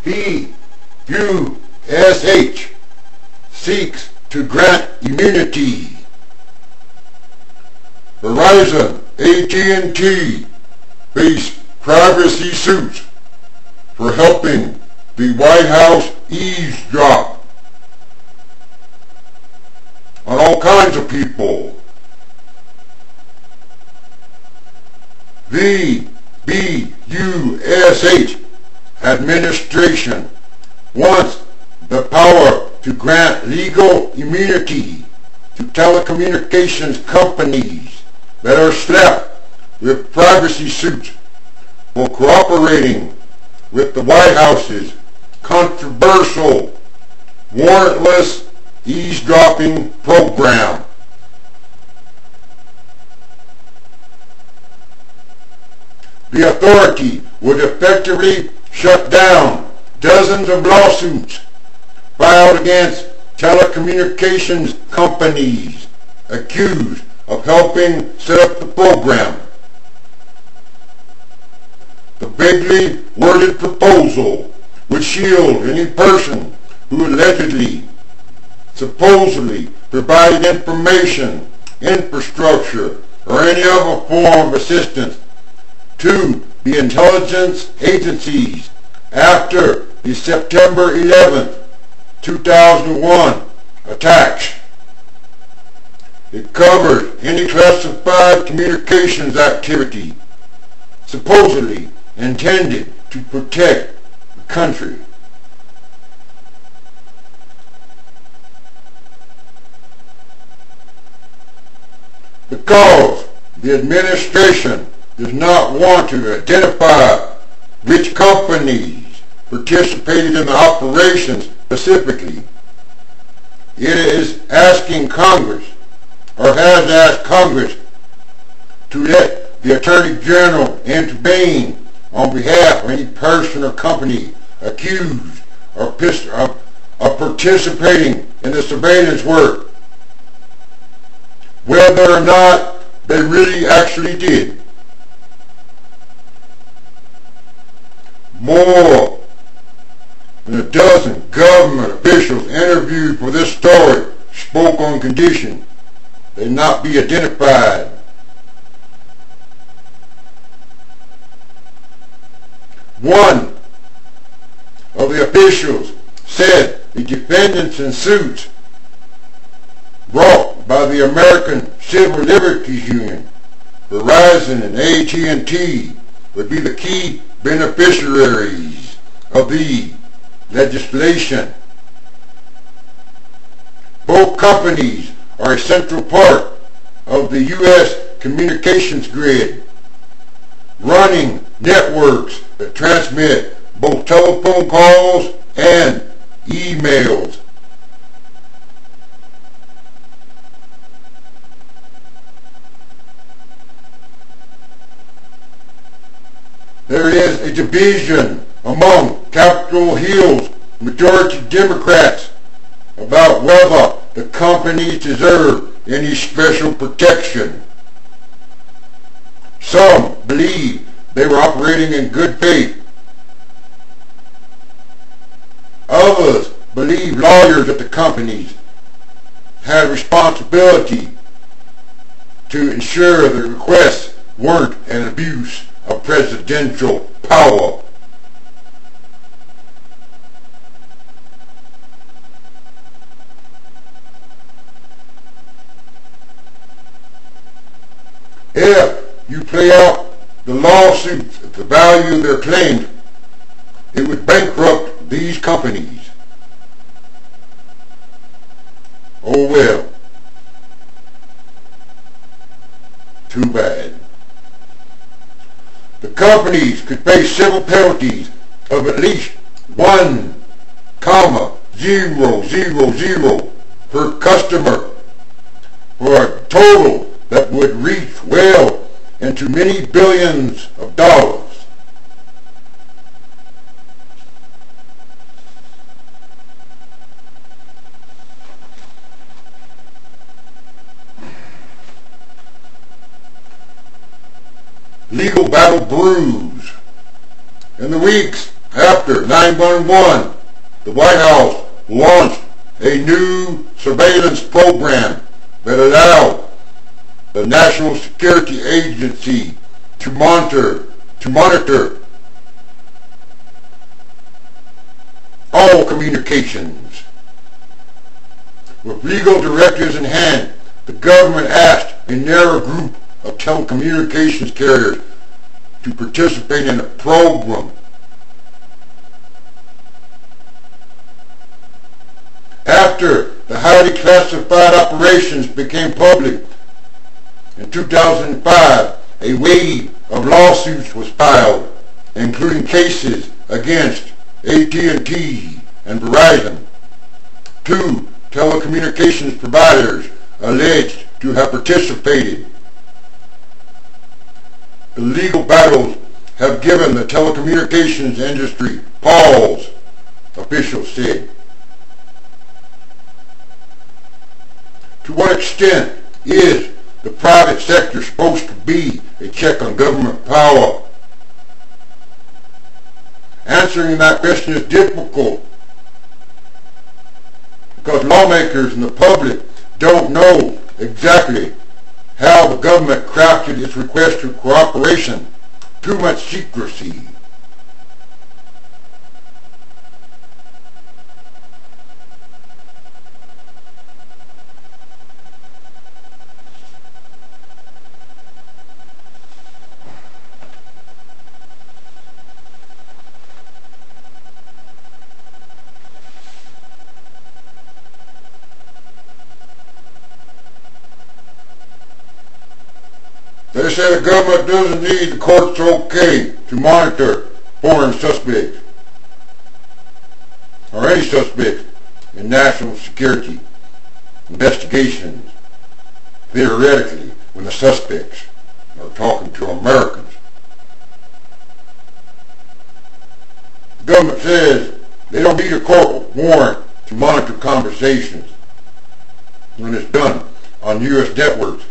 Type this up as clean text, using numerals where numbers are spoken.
VUSH seeks to grant immunity. Verizon, AT&T face privacy suits for helping the White House eavesdrop on all kinds of people. VBUSH administration wants the power to grant legal immunity to telecommunications companies that are slapped with privacy suits for cooperating with the White House's controversial warrantless eavesdropping program. The authority would effectively shut down dozens of lawsuits filed against telecommunications companies accused of helping set up the program. The vaguely worded proposal would shield any person who allegedly, supposedly provided information, infrastructure, or any other form of assistance to the intelligence agencies after the September 11th, 2001 attacks. It covered any classified communications activity supposedly intended to protect the country. Because the administration does not want to identify which companies participated in the operations specifically, it is asking Congress, or has asked Congress, to let the Attorney General intervene on behalf of any person or company accused of participating in the surveillance work, whether or not they really actually did. More than a dozen government officials interviewed for this story spoke on condition they not be identified. One of the officials said the defendants in suits brought by the American Civil Liberties Union, Verizon, and AT&T would be the key beneficiaries of the legislation. Both companies are a central part of the U.S. communications grid, running networks that transmit both telephone calls and emails. There is a division among Capitol Hill's majority Democrats about whether the companies deserve any special protection. Some believe they were operating in good faith. Others believe lawyers at the companies had responsibility to ensure the requests weren't an abuse of presidential power. If you play out the lawsuits at the value they're claimed, it would bankrupt these companies. Oh well. Too bad. The companies could face civil penalties of at least 1,000 per customer, for a total that would reach well into many billions of dollars. Legal battle brews. In the weeks After 9/11, the White House launched a new surveillance program that allowed the National Security Agency to monitor all communications. With legal directives in hand, the government asked a narrow group of telecommunications carriers to participate in the program. After the highly classified operations became public in 2005, a wave of lawsuits was filed, including cases against AT&T and Verizon, two telecommunications providers alleged to have participated. The legal battles have given the telecommunications industry pause, officials said. To what extent is the private sector supposed to be a check on government power? Answering that question is difficult because lawmakers and the public don't know exactly how the government crafted its request for cooperation. Too much secrecy. They say the government doesn't need the court's okay to monitor foreign suspects or any suspects in national security investigations, theoretically, when the suspects are talking to Americans. The government says they don't need a court warrant to monitor conversations when it's done on U.S. networks